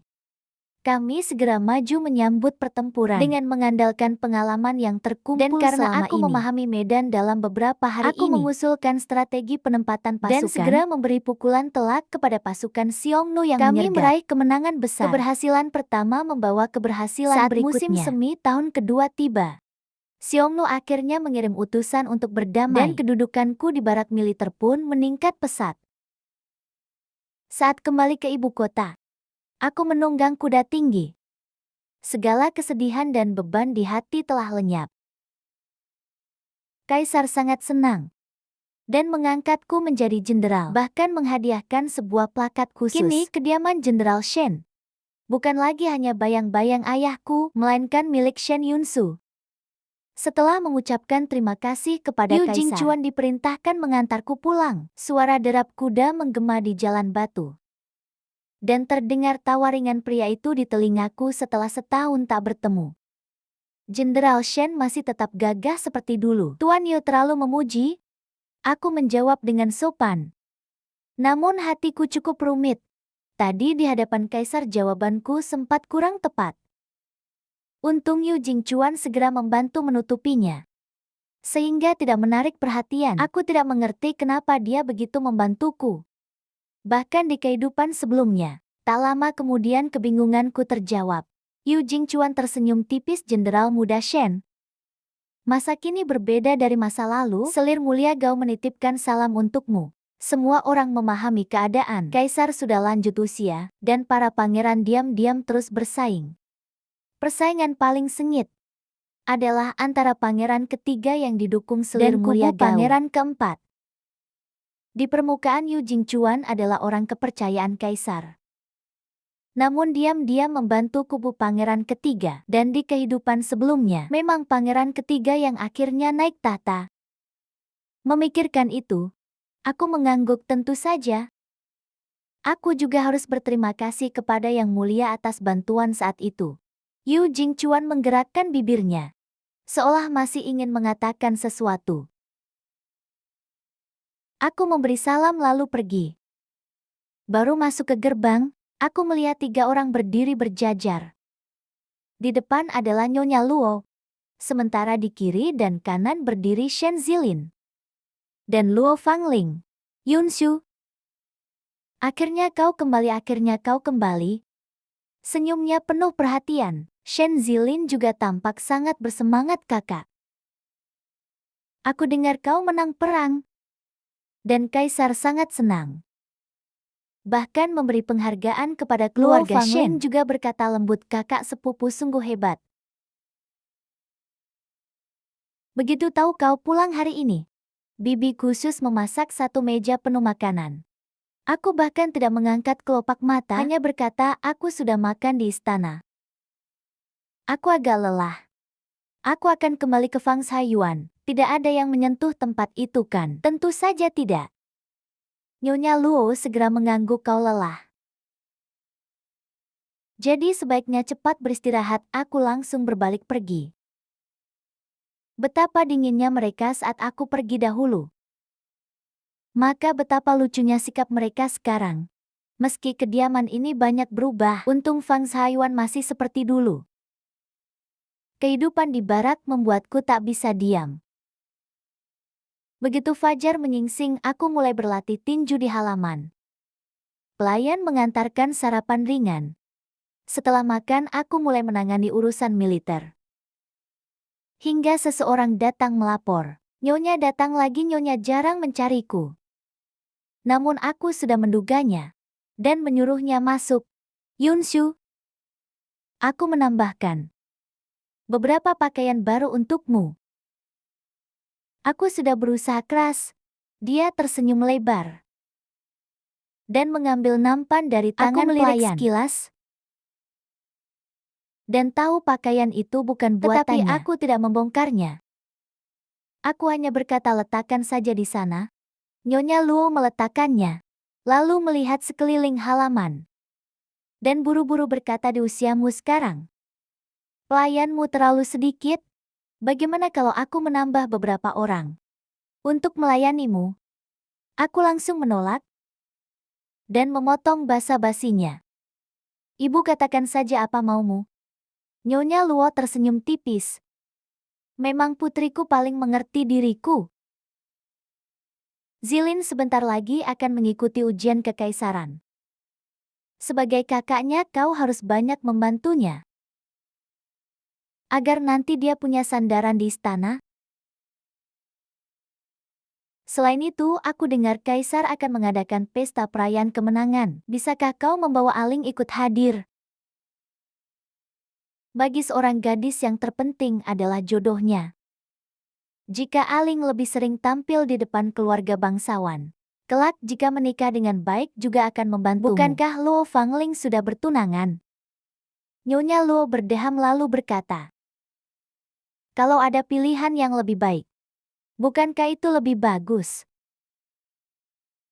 A: Kami segera maju menyambut pertempuran dengan mengandalkan pengalaman yang terkumpul selama ini. Dan karena aku memahami medan dalam beberapa hari ini, aku mengusulkan strategi penempatan pasukan dan segera memberi pukulan telak kepada pasukan Xiongnu yang menyergap. Kami meraih kemenangan besar. Keberhasilan pertama membawa keberhasilan saat berikutnya. Musim semi tahun kedua tiba, Xiongnu akhirnya mengirim utusan untuk berdamai dan kedudukanku di barak militer pun meningkat pesat. Saat kembali ke ibu kota, aku menunggang kuda tinggi. Segala kesedihan dan beban di hati telah lenyap. Kaisar sangat senang dan mengangkatku menjadi jenderal, bahkan menghadiahkan sebuah plakat khusus. Kini kediaman Jenderal Shen bukan lagi hanya bayang-bayang ayahku, melainkan milik Shen Yunsu. Setelah mengucapkan terima kasih kepada Kaisar, Yu Jingchuan diperintahkan mengantarku pulang. Suara derap kuda menggema di jalan batu. Dan terdengar tawa ringan pria itu di telingaku setelah setahun tak bertemu. Jenderal Shen masih tetap gagah seperti dulu. Tuan Yu terlalu memuji. Aku menjawab dengan sopan. Namun hatiku cukup rumit. Tadi di hadapan Kaisar jawabanku sempat kurang tepat. Untung Yu Jingchuan segera membantu menutupinya, sehingga tidak menarik perhatian. Aku tidak mengerti kenapa dia begitu membantuku. Bahkan di kehidupan sebelumnya, tak lama kemudian kebingunganku terjawab. Yu Jingchuan tersenyum tipis. Jenderal muda Shen, masa kini berbeda dari masa lalu. Selir mulia, Gao menitipkan salam untukmu. Semua orang memahami keadaan. Kaisar sudah lanjut usia, dan para pangeran diam-diam terus bersaing. Persaingan paling sengit adalah antara pangeran ketiga yang didukung selir mulia Gao dan pangeran keempat. Di permukaan Yu Jingchuan adalah orang kepercayaan Kaisar. Namun diam-diam membantu kubu pangeran ketiga, dan di kehidupan sebelumnya memang pangeran ketiga yang akhirnya naik tahta. Memikirkan itu, aku mengangguk. Tentu saja, aku juga harus berterima kasih kepada Yang Mulia atas bantuan saat itu. Yu Jingchuan menggerakkan bibirnya, seolah masih ingin mengatakan sesuatu. Aku memberi salam lalu pergi. Baru masuk ke gerbang, aku melihat 3 orang berdiri berjajar. Di depan adalah Nyonya Luo, sementara di kiri dan kanan berdiri Shen Zilin dan Luo Fangling. Yunshu, akhirnya kau kembali. Senyumnya penuh perhatian. Shen Zilin juga tampak sangat bersemangat. Kakak, aku dengar kau menang perang. Dan Kaisar sangat senang. Bahkan memberi penghargaan kepada keluarga Shen. Juga berkata lembut, kakak sepupu sungguh hebat. Begitu tahu kau pulang hari ini, bibi khusus memasak 1 meja penuh makanan. Aku bahkan tidak mengangkat kelopak mata, hanya berkata aku sudah makan di istana. Aku agak lelah. Aku akan kembali ke Fangshayuan. Tidak ada yang menyentuh tempat itu kan? Tentu saja tidak. Nyonya Luo segera mengangguk, kau lelah. Jadi sebaiknya cepat beristirahat. Aku langsung berbalik pergi. Betapa dinginnya mereka saat aku pergi dahulu. Maka betapa lucunya sikap mereka sekarang. Meski kediaman ini banyak berubah, untung Fangshayuan masih seperti dulu. Kehidupan di barak membuatku tak bisa diam. Begitu fajar menyingsing, aku mulai berlatih tinju di halaman. Pelayan mengantarkan sarapan ringan. Setelah makan, aku mulai menangani urusan militer. Hingga seseorang datang melapor. Nyonya datang lagi. Nyonya jarang mencariku. Namun aku sudah menduganya dan menyuruhnya masuk. Yunshu, aku menambahkan. beberapa pakaian baru untukmu. Aku sudah berusaha keras. Dia tersenyum lebar dan mengambil nampan dari tangan pelayan. Sekilas dan tahu pakaian itu bukan buatannya. Tetapi aku tidak membongkarnya. Aku hanya berkata letakkan saja di sana. Nyonya Luo meletakkannya, lalu melihat sekeliling halaman. Dan buru-buru berkata di usiamu sekarang. Pelayanmu terlalu sedikit. Bagaimana kalau aku menambah beberapa orang untuk melayanimu? Aku langsung menolak dan memotong basa-basinya. Ibu katakan saja apa maumu. Nyonya Luo tersenyum tipis. Memang putriku paling mengerti diriku. Zilin sebentar lagi akan mengikuti ujian kekaisaran. Sebagai kakaknya kau harus banyak membantunya. Agar nanti dia punya sandaran di istana. Selain itu, aku dengar kaisar akan mengadakan pesta perayaan kemenangan. Bisakah kau membawa Aling ikut hadir? Bagi seorang gadis yang terpenting adalah jodohnya. Jika Aling lebih sering tampil di depan keluarga bangsawan, kelak jika menikah dengan baik juga akan membantumu. Bukankah Luo Fangling sudah bertunangan? Nyonya Luo berdeham lalu berkata, kalau ada pilihan yang lebih baik, bukankah itu lebih bagus?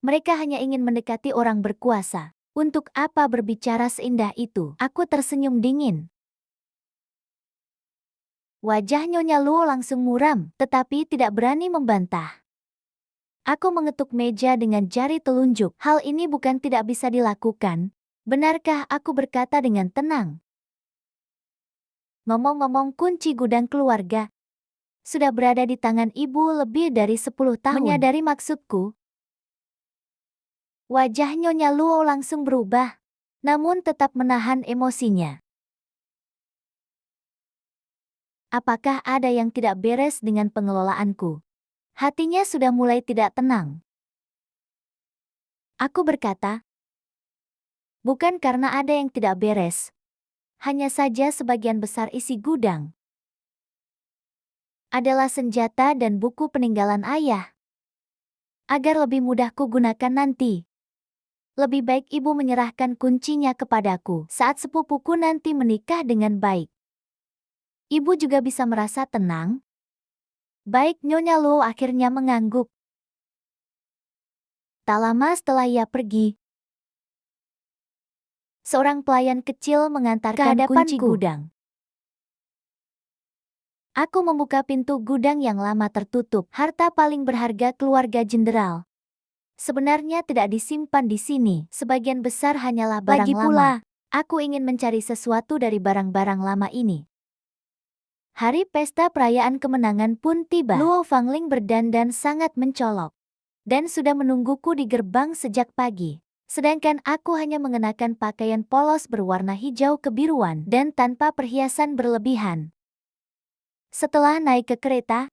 A: Mereka hanya ingin mendekati orang berkuasa. Untuk apa berbicara seindah itu? Aku tersenyum dingin. Wajah Nyonya Luo langsung muram, tetapi tidak berani membantah. Aku mengetuk meja dengan jari telunjuk. Hal ini bukan tidak bisa dilakukan. Benarkah? Aku berkata dengan tenang. Ngomong-ngomong, kunci gudang keluarga sudah berada di tangan ibu lebih dari 10 tahun. Menyadari maksudku? Wajah Nyonya Luo langsung berubah, namun tetap menahan emosinya. Apakah ada yang tidak beres dengan pengelolaanku? Hatinya sudah mulai tidak tenang. Aku berkata, bukan karena ada yang tidak beres. Hanya saja sebagian besar isi gudang adalah senjata dan buku peninggalan ayah. Agar lebih mudah kugunakan nanti. Lebih baik ibu menyerahkan kuncinya kepadaku saat sepupuku nanti menikah dengan baik. Ibu juga bisa merasa tenang. Baik, Nyonya Luo akhirnya mengangguk. Tak lama setelah ia pergi, seorang pelayan kecil mengantarkan kunci gudang. Aku membuka pintu gudang yang lama tertutup. Harta paling berharga keluarga jenderal sebenarnya tidak disimpan di sini. Sebagian besar hanyalah barang lama. Lagi pula, aku ingin mencari sesuatu dari barang-barang lama ini. Hari pesta perayaan kemenangan pun tiba. Luo Fangling berdandan sangat mencolok dan sudah menungguku di gerbang sejak pagi. Sedangkan aku hanya mengenakan pakaian polos berwarna hijau kebiruan dan tanpa perhiasan berlebihan. Setelah naik ke kereta,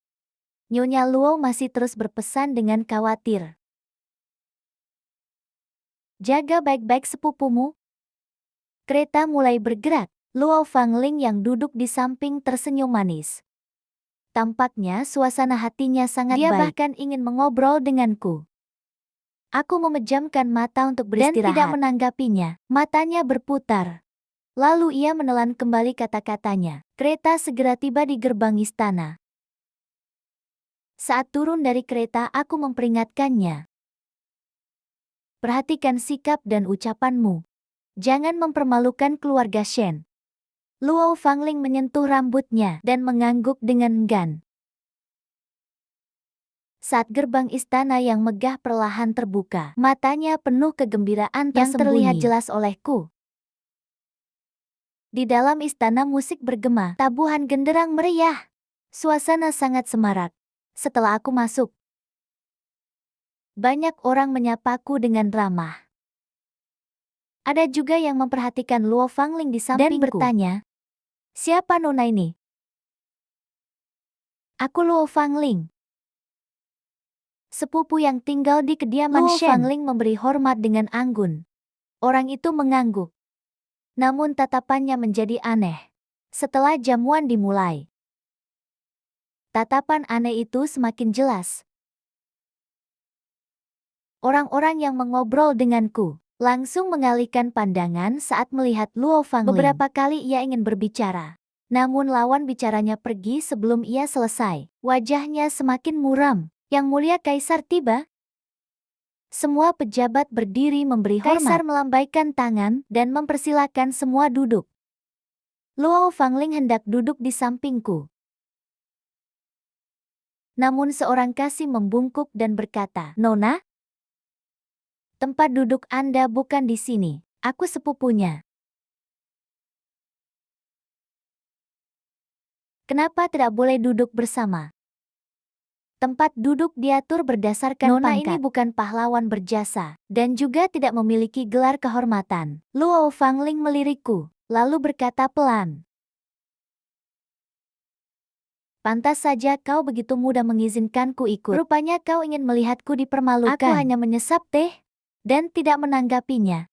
A: Nyonya Luo masih terus berpesan dengan khawatir. Jaga baik-baik sepupumu. Kereta mulai bergerak. Luo Fangling yang duduk di samping tersenyum manis. Tampaknya suasana hatinya sangat baik. Dia bahkan ingin mengobrol denganku. Aku memejamkan mata untuk beristirahat. Dan tidak menanggapinya. Matanya berputar. Lalu ia menelan kembali kata-katanya. Kereta segera tiba di gerbang istana. Saat turun dari kereta aku memperingatkannya. Perhatikan sikap dan ucapanmu. Jangan mempermalukan keluarga Shen. Luo Fangling menyentuh rambutnya dan mengangguk dengan enggan. Saat gerbang istana yang megah perlahan terbuka, matanya penuh kegembiraan yang terlihat jelas olehku. Di dalam istana musik bergema, tabuhan genderang meriah. Suasana sangat semarak. Setelah aku masuk, banyak orang menyapaku dengan ramah. Ada juga yang memperhatikan Luo Fangling di sampingku dan bertanya, siapa nona ini? Aku Luo Fangling, sepupu yang tinggal di kediaman Shen. Luo Fangling memberi hormat dengan anggun. Orang itu mengangguk. Namun tatapannya menjadi aneh. Setelah jamuan dimulai, tatapan aneh itu semakin jelas. Orang-orang yang mengobrol denganku langsung mengalihkan pandangan saat melihat Luo Fangling. Beberapa kali ia ingin berbicara, namun lawan bicaranya pergi sebelum ia selesai. Wajahnya semakin muram. Yang mulia Kaisar tiba. Semua pejabat berdiri memberi hormat. Kaisar melambaikan tangan dan mempersilakan semua duduk. Luo Fangling hendak duduk di sampingku. Namun seorang kasih membungkuk dan berkata, "Nona, tempat duduk Anda bukan di sini. Aku sepupunya. Kenapa tidak boleh duduk bersama?" Tempat duduk diatur berdasarkan Nona pangkat. Ini bukan pahlawan berjasa, dan juga tidak memiliki gelar kehormatan. Luo Fangling melirikku, lalu berkata pelan, "Pantas saja kau begitu mudah mengizinkanku ikut. Rupanya kau ingin melihatku dipermalukan." Aku hanya menyesap teh, dan tidak menanggapinya.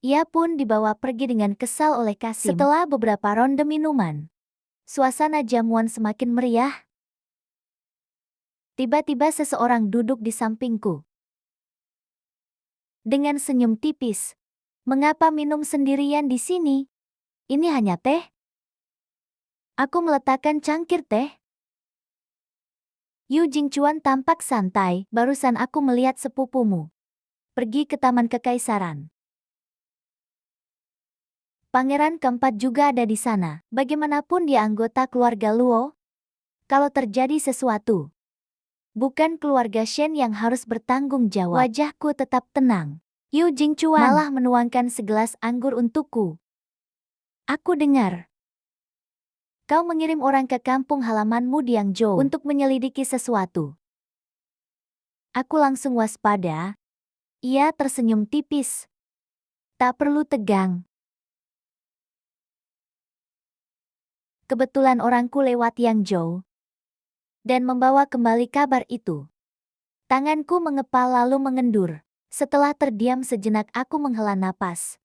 A: Ia pun dibawa pergi dengan kesal oleh Kasim. Setelah beberapa ronde minuman, suasana jamuan semakin meriah. Tiba-tiba seseorang duduk di sampingku. Dengan senyum tipis, "Mengapa minum sendirian di sini? Ini hanya teh." Aku meletakkan cangkir teh. "Yu Jingchuan tampak santai, barusan aku melihat sepupumu pergi ke Taman Kekaisaran. Pangeran keempat juga ada di sana. Bagaimanapun dia anggota keluarga Luo. Kalau terjadi sesuatu, bukan keluarga Shen yang harus bertanggung jawab." Wajahku tetap tenang. Yu Jingchuan malah menuangkan segelas anggur untukku. "Aku dengar kau mengirim orang ke kampung halamanmu di Yangzhou untuk menyelidiki sesuatu." Aku langsung waspada. Ia tersenyum tipis. "Tak perlu tegang. Kebetulan orangku lewat Yangzhou dan membawa kembali kabar itu." Tanganku mengepal lalu mengendur. Setelah terdiam sejenak aku menghela napas.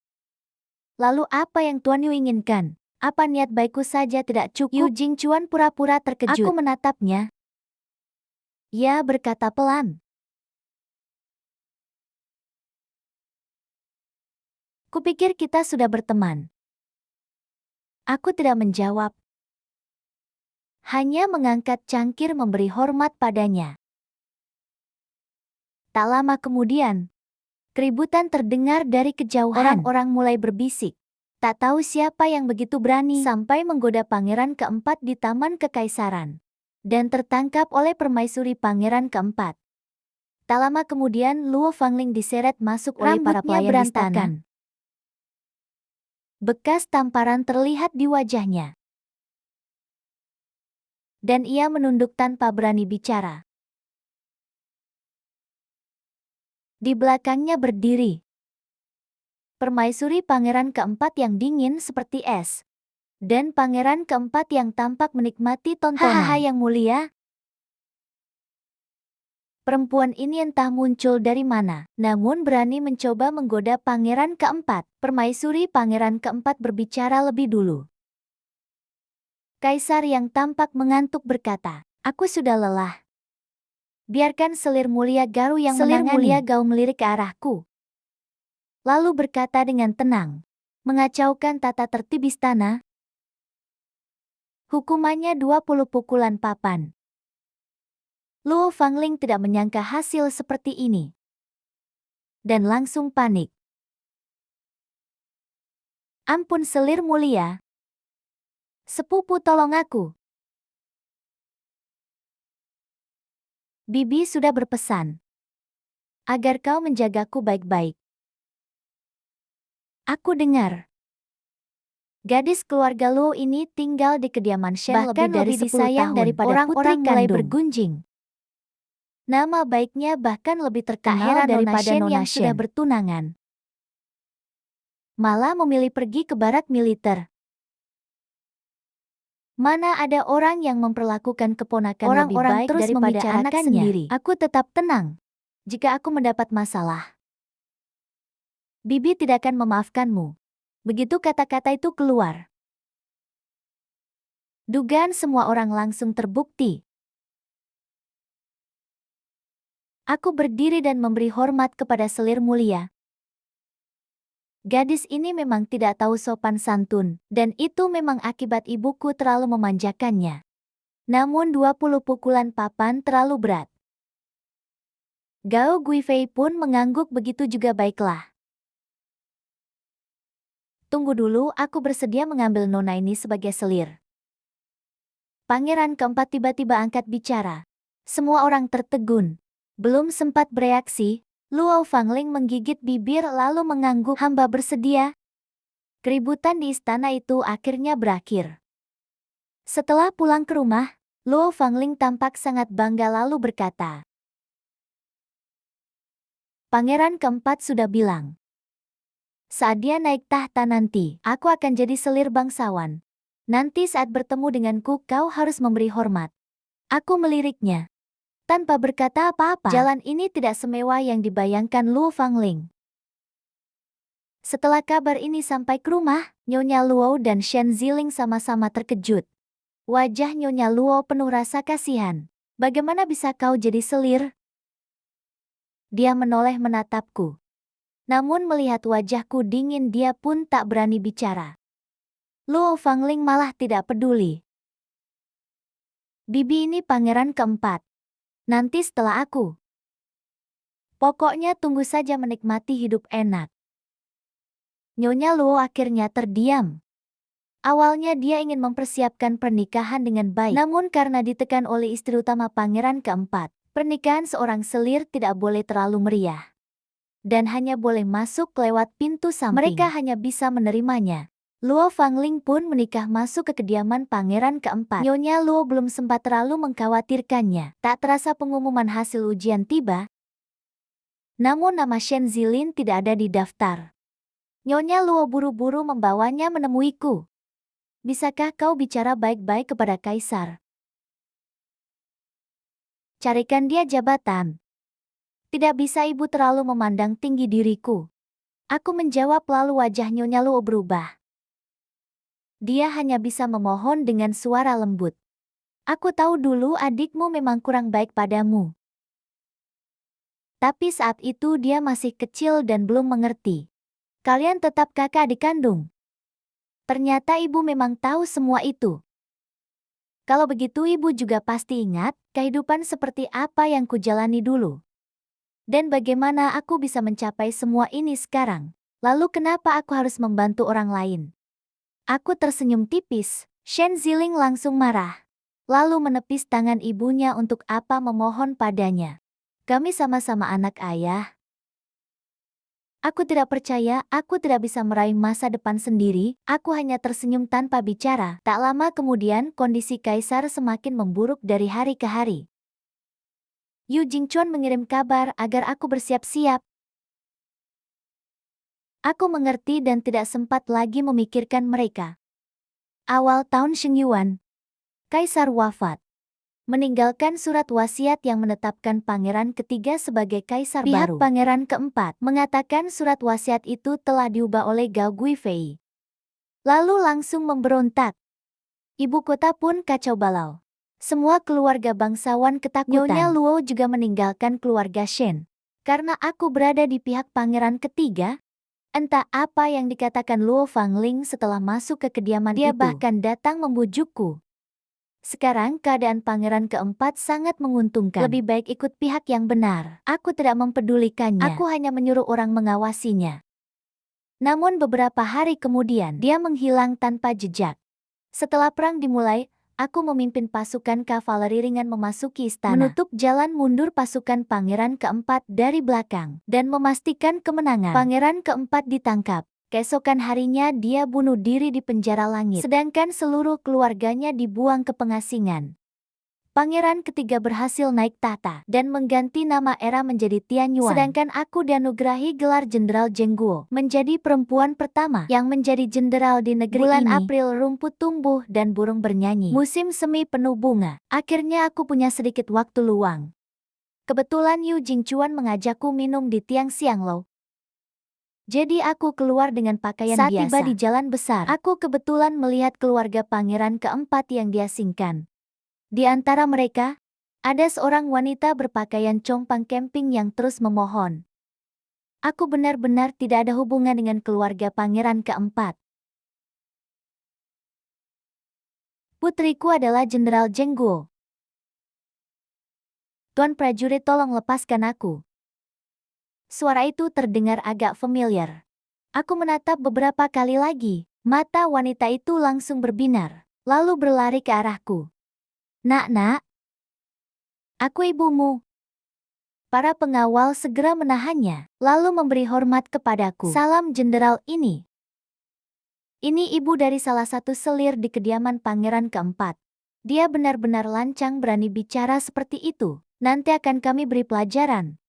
A: "Lalu apa yang Tuan Yu inginkan? Apa niat baikku saja tidak cukup?" Yu Jingchuan pura-pura terkejut. Aku menatapnya. Ia berkata pelan, "Kupikir kita sudah berteman." Aku tidak menjawab. Hanya mengangkat cangkir memberi hormat padanya. Tak lama kemudian, keributan terdengar dari kejauhan. Orang-orang mulai berbisik. Tak tahu siapa yang begitu berani sampai menggoda pangeran keempat di Taman Kekaisaran dan tertangkap oleh permaisuri pangeran keempat. Tak lama kemudian Luo Fangling diseret masuk oleh para pelayan istana. Bekas tamparan terlihat di wajahnya. Dan ia menunduk tanpa berani bicara. Di belakangnya berdiri permaisuri pangeran keempat yang dingin seperti es. Dan pangeran keempat yang tampak menikmati tontonan. "Hahaha, Yang Mulia. Perempuan ini entah muncul dari mana, namun berani mencoba menggoda pangeran keempat." Permaisuri pangeran keempat berbicara lebih dulu. Kaisar yang tampak mengantuk berkata, "Aku sudah lelah. Biarkan Selir Mulia Garu yang menangani." Selir Mulia Gao melirik ke arahku, lalu berkata dengan tenang, "Mengacaukan tata tertib istana. Hukumannya 20 pukulan papan." Luo Fangling tidak menyangka hasil seperti ini. Dan langsung panik. "Ampun Selir Mulia. Sepupu tolong aku. Bibi sudah berpesan agar kau menjagaku baik-baik." Aku dengar gadis keluarga Luo ini tinggal di kediaman Shen bahkan lebih dari 10 disayang tahun. Daripada orang-orang mulai bergunjing. Nama baiknya bahkan lebih terkenal daripada Nona Shen yang sudah bertunangan. Malah memilih pergi ke barak militer. Mana ada orang yang memperlakukan keponakan lebih baik terus daripada anak sendiri. Aku tetap tenang. Jika aku mendapat masalah, Bibi tidak akan memaafkanmu. Begitu kata-kata itu keluar, dugaan semua orang langsung terbukti. Aku berdiri dan memberi hormat kepada selir mulia. Gadis ini memang tidak tahu sopan santun, dan itu memang akibat ibuku terlalu memanjakannya. Namun 20 pukulan papan terlalu berat. Gao Guifei pun mengangguk, begitu juga baiklah. Tunggu dulu, aku bersedia mengambil nona ini sebagai selir. Pangeran keempat tiba-tiba angkat bicara. Semua orang tertegun. Belum sempat bereaksi, Luo Fangling menggigit bibir lalu mengangguk, hamba bersedia. Keributan di istana itu akhirnya berakhir. Setelah pulang ke rumah, Luo Fangling tampak sangat bangga lalu berkata, Pangeran keempat sudah bilang, saat dia naik tahta nanti, aku akan jadi selir bangsawan. Nanti saat bertemu denganku kau harus memberi hormat. Aku meliriknya. Tanpa berkata apa-apa, jalan ini tidak semewah yang dibayangkan Luo Fangling. Setelah kabar ini sampai ke rumah, Nyonya Luo dan Shen Ziling sama-sama terkejut. Wajah Nyonya Luo penuh rasa kasihan. Bagaimana bisa kau jadi selir? Dia menoleh menatapku. Namun melihat wajahku dingin dia pun tak berani bicara. Luo Fangling malah tidak peduli. Bibi ini pangeran keempat. Nanti setelah aku. Pokoknya tunggu saja menikmati hidup enak. Nyonya Luo akhirnya terdiam. Awalnya dia ingin mempersiapkan pernikahan dengan baik. Namun karena ditekan oleh istri utama pangeran keempat, pernikahan seorang selir tidak boleh terlalu meriah. Dan hanya boleh masuk lewat pintu samping. Mereka hanya bisa menerimanya. Luo Fangling pun menikah masuk ke kediaman pangeran keempat. Nyonya Luo belum sempat terlalu mengkhawatirkannya. Tak terasa pengumuman hasil ujian tiba. Namun nama Shen Zilin tidak ada di daftar. Nyonya Luo buru-buru membawanya menemuiku. Bisakah kau bicara baik-baik kepada kaisar? Carikan dia jabatan. Tidak bisa ibu terlalu memandang tinggi diriku. Aku menjawab lalu wajah Nyonya Luo berubah. Dia hanya bisa memohon dengan suara lembut. Aku tahu dulu adikmu memang kurang baik padamu. Tapi saat itu dia masih kecil dan belum mengerti. Kalian tetap kakak adik kandung. Ternyata ibu memang tahu semua itu. Kalau begitu ibu juga pasti ingat kehidupan seperti apa yang kujalani dulu. Dan bagaimana aku bisa mencapai semua ini sekarang. Lalu kenapa aku harus membantu orang lain? Aku tersenyum tipis. Shen Ziling langsung marah. Lalu menepis tangan ibunya untuk apa memohon padanya. Kami sama-sama anak ayah. Aku tidak percaya, aku tidak bisa meraih masa depan sendiri. Aku hanya tersenyum tanpa bicara. Tak lama kemudian kondisi kaisar semakin memburuk dari hari ke hari. Yu Jingchuan mengirim kabar agar aku bersiap-siap. Aku mengerti dan tidak sempat lagi memikirkan mereka. Awal tahun Shengyuan, Kaisar wafat. Meninggalkan surat wasiat yang menetapkan pangeran ketiga sebagai kaisar baru. Pihak pangeran keempat mengatakan surat wasiat itu telah diubah oleh Gao Guifei. Lalu langsung memberontak. Ibu kota pun kacau balau. Semua keluarga bangsawan ketakutan. Nyonya Luo juga meninggalkan keluarga Shen. Karena aku berada di pihak pangeran ketiga, entah apa yang dikatakan Luo Fangling setelah masuk ke kediaman dia itu. Dia bahkan datang membujukku. Sekarang keadaan pangeran keempat sangat menguntungkan. Lebih baik ikut pihak yang benar. Aku tidak mempedulikannya. Aku hanya menyuruh orang mengawasinya. Namun beberapa hari kemudian, dia menghilang tanpa jejak. Setelah perang dimulai, aku memimpin pasukan kavaleri ringan memasuki istana, menutup jalan mundur pasukan pangeran keempat dari belakang, dan memastikan kemenangan. Pangeran keempat ditangkap. Keesokan harinya dia bunuh diri di penjara langit, sedangkan seluruh keluarganya dibuang ke pengasingan. Pangeran ketiga berhasil naik tahta dan mengganti nama era menjadi Tianyuan. Sedangkan aku dianugerahi gelar Jenderal Zhengguo, menjadi perempuan pertama yang menjadi jenderal di negeri ini. Bulan April rumput tumbuh dan burung bernyanyi. Musim semi penuh bunga. Akhirnya aku punya sedikit waktu luang. Kebetulan Yu Jingchuan mengajakku minum di Tiang Xianglo. Jadi aku keluar dengan pakaian biasa. Saat tiba di jalan besar, aku kebetulan melihat keluarga pangeran keempat yang diasingkan. Di antara mereka, ada seorang wanita berpakaian compang camping yang terus memohon. Aku benar-benar tidak ada hubungan dengan keluarga pangeran keempat. Putriku adalah Jenderal Jengguo. Tuan prajurit, tolong lepaskan aku. Suara itu terdengar agak familiar. Aku menatap beberapa kali lagi. Mata wanita itu langsung berbinar, lalu berlari ke arahku. Nak, aku ibumu. Para pengawal segera menahannya, lalu memberi hormat kepadaku. Salam jenderal ini. Ini ibu dari salah satu selir di kediaman pangeran keempat. Dia benar-benar lancang berani bicara seperti itu. Nanti akan kami beri pelajaran.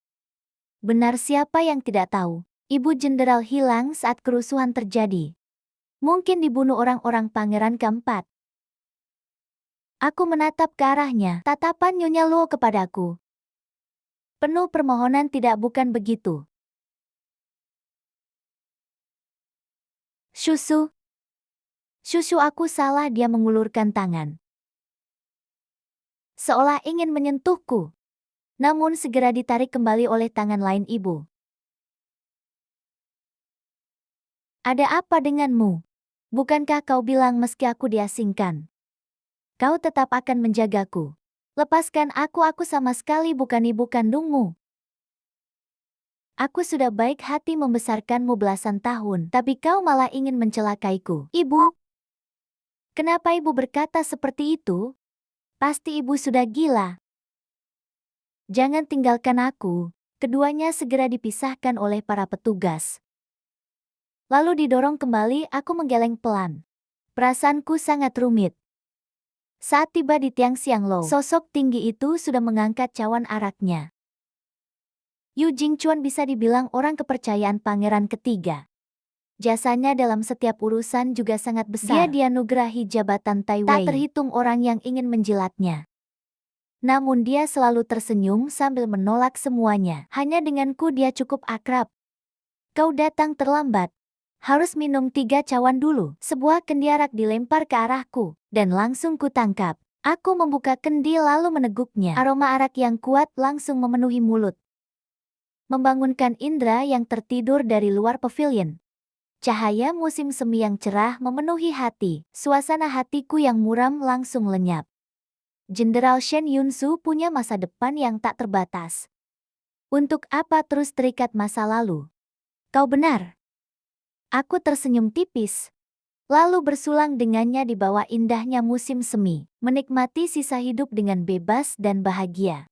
A: Benar, siapa yang tidak tahu? Ibu jenderal hilang saat kerusuhan terjadi. Mungkin dibunuh orang-orang pangeran keempat. Aku menatap ke arahnya, tatapan Nyonya Luo kepadaku penuh permohonan. Tidak, bukan begitu. Susu, aku salah. Dia mengulurkan tangan, seolah ingin menyentuhku. Namun segera ditarik kembali oleh tangan lain ibu. Ada apa denganmu? Bukankah kau bilang meski aku diasingkan, kau tetap akan menjagaku? Lepaskan aku sama sekali bukan ibu kandungmu. Aku sudah baik hati membesarkanmu belasan tahun, tapi kau malah ingin mencelakaiku. Ibu, kenapa ibu berkata seperti itu? Pasti ibu sudah gila. Jangan tinggalkan aku. Keduanya segera dipisahkan oleh para petugas. Lalu didorong kembali. Aku menggeleng pelan. Perasaanku sangat rumit. Saat tiba di tiang Xianglo, sosok tinggi itu sudah mengangkat cawan araknya. Yu Jingchuan bisa dibilang orang kepercayaan pangeran ketiga. Jasanya dalam setiap urusan juga sangat besar. Dia dianugerahi jabatan Tai Wei. Tak terhitung orang yang ingin menjilatnya. Namun dia selalu tersenyum sambil menolak semuanya. Hanya denganku dia cukup akrab. Kau datang terlambat. Harus minum 3 cawan dulu. Sebuah kendi arak dilempar ke arahku, dan langsung kutangkap. Aku membuka kendi lalu meneguknya. Aroma arak yang kuat langsung memenuhi mulut, membangunkan indera yang tertidur dari luar pavilion. Cahaya musim semi yang cerah memenuhi hati. Suasana hatiku yang muram langsung lenyap. Jenderal Shen Yunsu punya masa depan yang tak terbatas. Untuk apa terus terikat masa lalu? Kau benar. Aku tersenyum tipis, lalu bersulang dengannya di bawah indahnya musim semi, menikmati sisa hidup dengan bebas dan bahagia.